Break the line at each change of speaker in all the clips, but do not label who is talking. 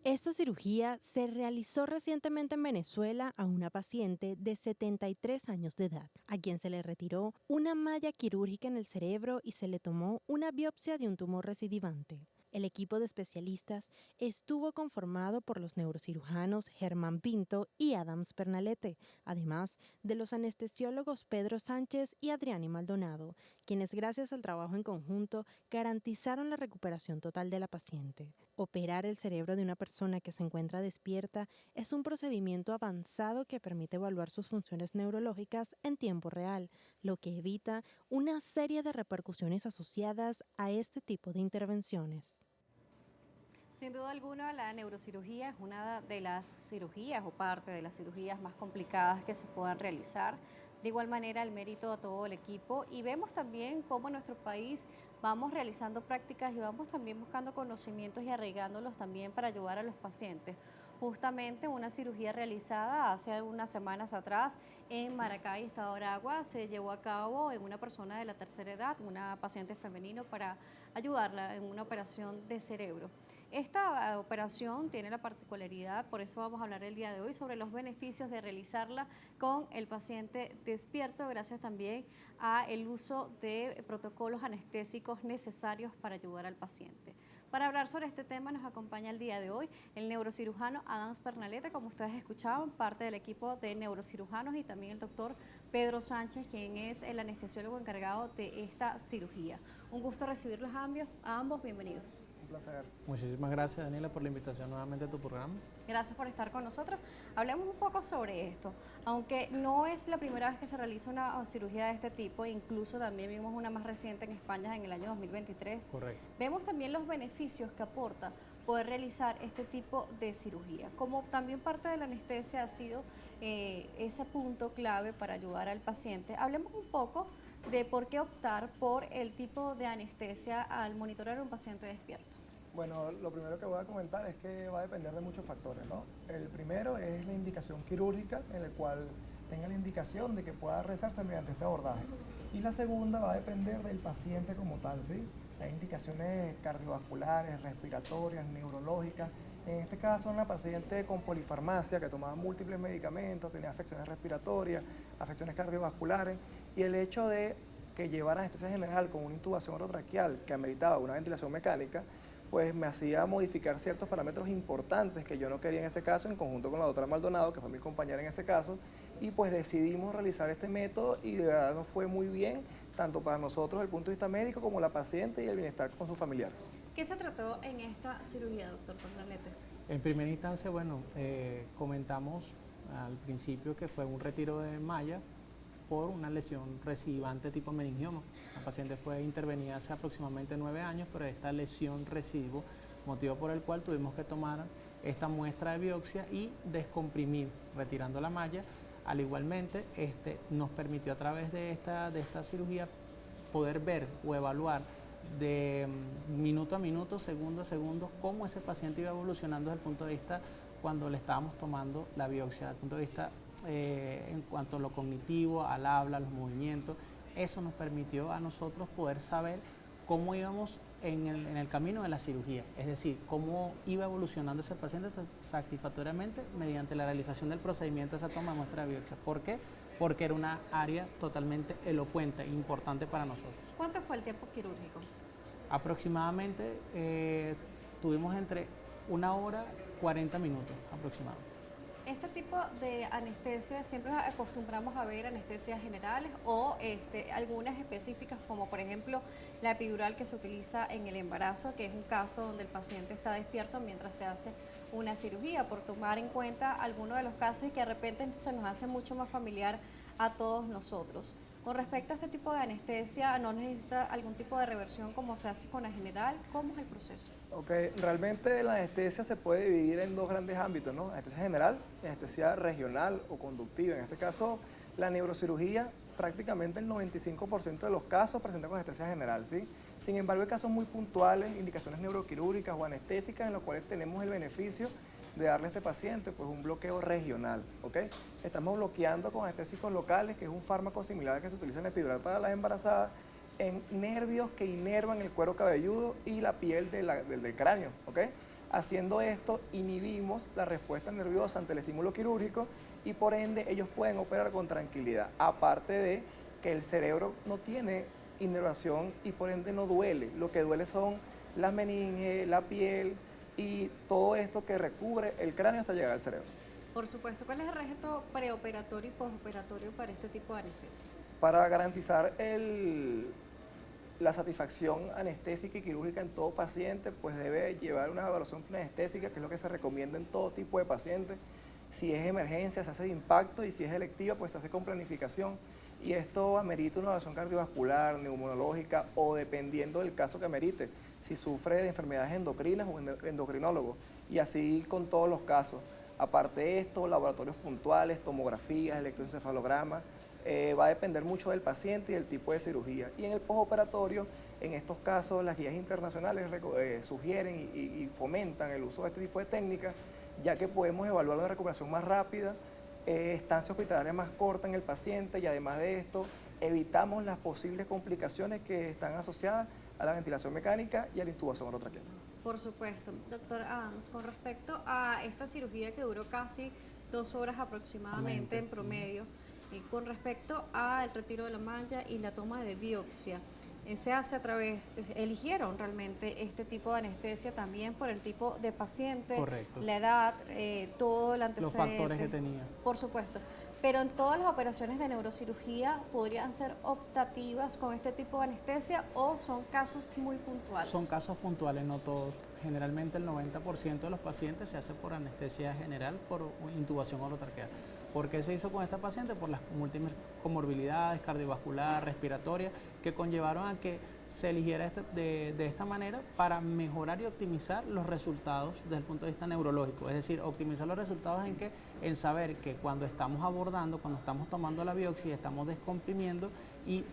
Esta cirugía se realizó recientemente en Venezuela a una paciente de 73 años de edad, a quien se le retiró una malla quirúrgica en el cerebro y se le tomó una biopsia de un tumor recidivante. El equipo de especialistas estuvo conformado por los neurocirujanos Germán Pinto y Adams Pernalete, además de los anestesiólogos Pedro Sánchez y Adriani Maldonado, quienes gracias al trabajo en conjunto garantizaron la recuperación total de la paciente. Operar el cerebro de una persona que se encuentra despierta es un procedimiento avanzado que permite evaluar sus funciones neurológicas en tiempo real, lo que evita una serie de repercusiones asociadas a este tipo de intervenciones.
Sin duda alguna, la neurocirugía es una de las cirugías o parte de las cirugías más complicadas que se puedan realizar. De igual manera, el mérito a todo el equipo y vemos también cómo en nuestro país vamos realizando prácticas y vamos también buscando conocimientos y arraigándolos también para ayudar a los pacientes. Justamente una cirugía realizada hace unas semanas atrás en Maracay, Estado de Aragua, se llevó a cabo en una persona de la tercera edad, una paciente femenino, para ayudarla en una operación de cerebro. Esta operación tiene la particularidad, por eso vamos a hablar el día de hoy, sobre los beneficios de realizarla con el paciente despierto, gracias también a el uso de protocolos anestésicos necesarios para ayudar al paciente. Para hablar sobre este tema nos acompaña el día de hoy el neurocirujano Adams Pernalete, como ustedes escuchaban, parte del equipo de neurocirujanos, y también el doctor Pedro Sánchez, quien es el anestesiólogo encargado de esta cirugía. Un gusto recibirlos a ambos, bienvenidos.
Un placer.
Muchísimas gracias, Daniela, por la invitación nuevamente a tu programa.
Gracias por estar con nosotros. Hablemos un poco sobre esto. Aunque no es la primera vez que se realiza una cirugía de este tipo, incluso también vimos una más reciente en España en el año 2023.
Correcto.
Vemos también los beneficios que aporta poder realizar este tipo de cirugía. Como también parte de la anestesia ha sido ese punto clave para ayudar al paciente, hablemos un poco de por qué optar por el tipo de anestesia al monitorear a un paciente despierto.
Bueno, lo primero que voy a comentar es que va a depender de muchos factores, ¿no? El primero es la indicación quirúrgica, en el cual tenga la indicación de que pueda realizarse mediante este abordaje. Y la segunda va a depender del paciente como tal, ¿sí? Hay indicaciones cardiovasculares, respiratorias, neurológicas. En este caso, una paciente con polifarmacia que tomaba múltiples medicamentos, tenía afecciones respiratorias, afecciones cardiovasculares, y el hecho de que llevara anestesia general con una intubación orotraqueal que ameritaba una ventilación mecánica, pues me hacía modificar ciertos parámetros importantes que yo no quería en ese caso, en conjunto con la doctora Maldonado, que fue mi compañera en ese caso, y pues decidimos realizar este método y de verdad nos fue muy bien, tanto para nosotros desde el punto de vista médico como la paciente y el bienestar con sus familiares.
¿Qué se trató en esta cirugía, doctor Pernalete?
En primera instancia, bueno, comentamos al principio que fue un retiro de malla por una lesión recidivante tipo meningioma. La paciente fue intervenida hace aproximadamente 9 años, pero esta lesión recidivo, motivo por el cual tuvimos que tomar esta muestra de biopsia y descomprimir, retirando la malla. Al igualmente, nos permitió a través de esta cirugía poder ver o evaluar de minuto a minuto, segundo a segundo, cómo ese paciente iba evolucionando desde el punto de vista cuando le estábamos tomando la biopsia, desde el punto de vista en cuanto a lo cognitivo, al habla, a los movimientos. Eso nos permitió a nosotros poder saber cómo íbamos en el camino de la cirugía, es decir, cómo iba evolucionando ese paciente satisfactoriamente mediante la realización del procedimiento de esa toma de muestra de biopsia. ¿Por qué? Porque era una área totalmente elocuente e importante para nosotros.
¿Cuánto fue el tiempo quirúrgico?
Aproximadamente tuvimos entre 1 hora 40 minutos aproximadamente.
Este tipo de anestesia siempre acostumbramos a ver anestesias generales o algunas específicas, como por ejemplo la epidural que se utiliza en el embarazo, que es un caso donde el paciente está despierto mientras se hace una cirugía, por tomar en cuenta algunos de los casos y que de repente se nos hace mucho más familiar a todos nosotros. Con respecto a este tipo de anestesia, ¿no necesita algún tipo de reversión como se hace con la general? ¿Cómo es el proceso?
Ok, realmente la anestesia se puede dividir en dos grandes ámbitos, ¿no? Anestesia general y anestesia regional o conductiva. En este caso, la neurocirugía, prácticamente el 95% de los casos presentan con anestesia general, ¿sí? Sin embargo, hay casos muy puntuales, indicaciones neuroquirúrgicas o anestésicas en los cuales tenemos el beneficio de darle a este paciente pues un bloqueo regional, ¿ok? Estamos bloqueando con anestésicos locales, que es un fármaco similar al que se utiliza en epidural para las embarazadas, en nervios que inervan el cuero cabelludo y la piel del cráneo, ¿ok? Haciendo esto, inhibimos la respuesta nerviosa ante el estímulo quirúrgico y por ende ellos pueden operar con tranquilidad. Aparte de que el cerebro no tiene inervación y por ende no duele. Lo que duele son las meninges, la piel y todo esto que recubre el cráneo hasta llegar al cerebro.
Por supuesto, ¿cuál es el régimen preoperatorio y postoperatorio para este tipo de anestesia?
Para garantizar la satisfacción anestésica y quirúrgica en todo paciente, pues debe llevar una evaluación anestésica, que es lo que se recomienda en todo tipo de pacientes. Si es emergencia, se hace de impacto, y si es electiva, pues se hace con planificación. Y esto amerita una evaluación cardiovascular, neumonológica o dependiendo del caso que amerite, si sufre de enfermedades endocrinas o endocrinólogo, y así con todos los casos. Aparte de esto, laboratorios puntuales, tomografías, electroencefalogramas, va a depender mucho del paciente y del tipo de cirugía. Y en el postoperatorio, en estos casos, las guías internacionales sugieren y fomentan el uso de este tipo de técnicas, ya que podemos evaluar una recuperación más rápida, estancia hospitalaria más corta en el paciente, y además de esto, evitamos las posibles complicaciones que están asociadas a la ventilación mecánica y a la intubación orotraqueal.
Por supuesto. Doctor Adams, con respecto a esta cirugía que duró casi 2 horas aproximadamente en promedio, con respecto al retiro de la malla y la toma de biopsia, se hace a través, eligieron realmente este tipo de anestesia también por el tipo de paciente,
Correcto.
la edad, todo el antecedente.
Los factores que tenía.
Por supuesto. Pero en todas las operaciones de neurocirugía podrían ser optativas con este tipo de anestesia o son casos muy puntuales.
Son casos puntuales, no todos. Generalmente el 90% de los pacientes se hace por anestesia general, por intubación orotraqueal. ¿Por qué se hizo con esta paciente? Por las múltiples comorbilidades cardiovasculares, respiratorias, que conllevaron a que se eligiera de esta manera para mejorar y optimizar los resultados desde el punto de vista neurológico. Es decir, optimizar los resultados en saber que cuando estamos abordando, cuando estamos tomando la biopsia, estamos descomprimiendo y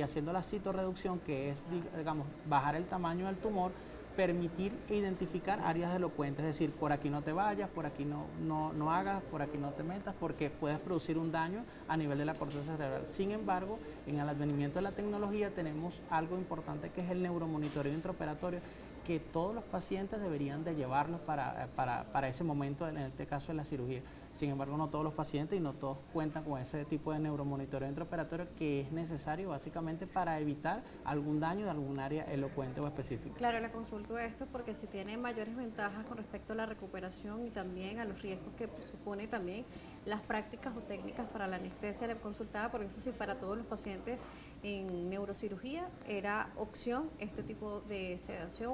haciendo la citorreducción, que es, digamos, bajar el tamaño del tumor, permitir identificar áreas elocuentes, es decir, por aquí no te vayas, por aquí no hagas, por aquí no te metas, porque puedes producir un daño a nivel de la corteza cerebral. Sin embargo, en el advenimiento de la tecnología tenemos algo importante que es el neuromonitoreo intraoperatorio, que todos los pacientes deberían de llevarlo para ese momento, en este caso de la cirugía. Sin embargo, no todos los pacientes y no todos cuentan con ese tipo de neuromonitoreo intraoperatorio que es necesario básicamente para evitar algún daño de algún área elocuente o específica.
Claro, le consulto esto porque si tiene mayores ventajas con respecto a la recuperación y también a los riesgos que supone también las prácticas o técnicas para la anestesia, le consultaba porque eso sí, para todos los pacientes en neurocirugía era opción este tipo de sedación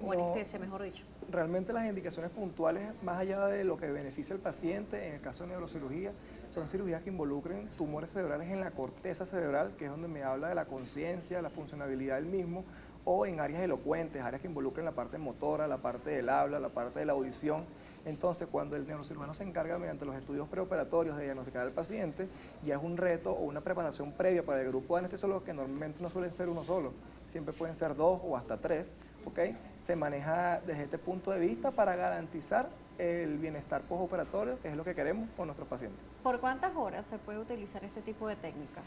o anestesia, mejor dicho.
Realmente las indicaciones puntuales, más allá de lo que beneficia al paciente, en el caso de neurocirugía, son cirugías que involucren tumores cerebrales en la corteza cerebral, que es donde me habla de la conciencia, la funcionabilidad del mismo, o en áreas elocuentes, áreas que involucren la parte motora, la parte del habla, la parte de la audición. Entonces, cuando el neurocirujano se encarga mediante los estudios preoperatorios de diagnosticar al paciente, ya es un reto o una preparación previa para el grupo de anestesiólogos, que normalmente no suelen ser uno solo, siempre pueden ser 2 o hasta 3, ¿ok? Se maneja desde este punto de vista para garantizar el bienestar postoperatorio, que es lo que queremos con nuestros pacientes.
¿Por cuántas horas se puede utilizar este tipo de técnica?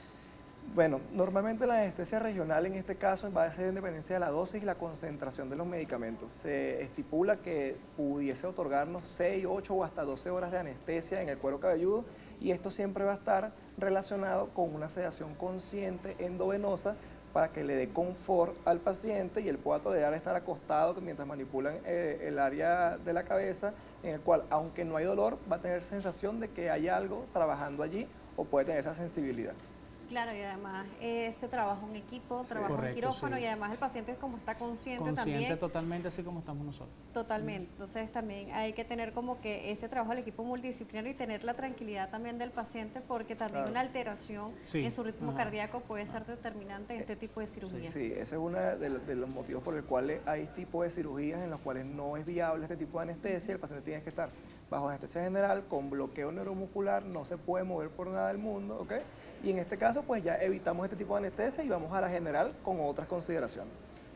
Bueno, normalmente la anestesia regional en este caso va a ser en dependencia de la dosis y la concentración de los medicamentos. Se estipula que pudiese otorgarnos 6, 8 o hasta 12 horas de anestesia en el cuero cabelludo, y esto siempre va a estar relacionado con una sedación consciente endovenosa para que le dé confort al paciente y él pueda tolerar estar acostado mientras manipulan el área de la cabeza, en el cual, aunque no hay dolor, va a tener sensación de que hay algo trabajando allí o puede tener esa sensibilidad.
Claro, y además se trabaja en equipo, trabaja en quirófano, sí. Y además el paciente como está consciente también.
Totalmente, así como estamos nosotros.
Totalmente. Entonces también hay que tener como que ese trabajo del equipo multidisciplinario y tener la tranquilidad también del paciente, porque también una alteración en su ritmo cardíaco puede ser determinante en este tipo de cirugía.
Sí, ese es uno de los motivos por el cual hay tipos de cirugías en los cuales no es viable este tipo de anestesia. El paciente tiene que estar bajo anestesia general con bloqueo neuromuscular, no se puede mover por nada del mundo, ¿ok? Y en este caso, pues ya evitamos este tipo de anestesia y vamos a la general con otras consideraciones.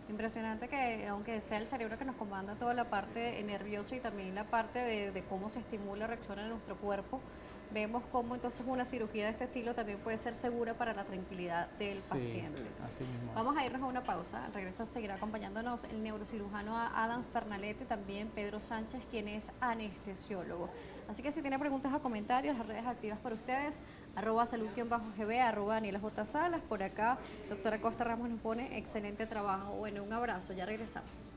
Impresionante que, aunque sea el cerebro que nos comanda toda la parte nerviosa y también la parte de cómo se estimula, reacciona en nuestro cuerpo, vemos cómo entonces una cirugía de este estilo también puede ser segura para la tranquilidad del
Sí,
paciente.
así mismo.
Vamos a irnos a una pausa. Al regreso seguirá acompañándonos el neurocirujano Adams Pernalete, también Pedro Sánchez, quien es anestesiólogo. Así que si tiene preguntas o comentarios, las redes activas para ustedes, @salud_gb, @Daniela J. Salas. Por acá, doctora Costa Ramos nos pone excelente trabajo. Bueno, un abrazo, ya regresamos.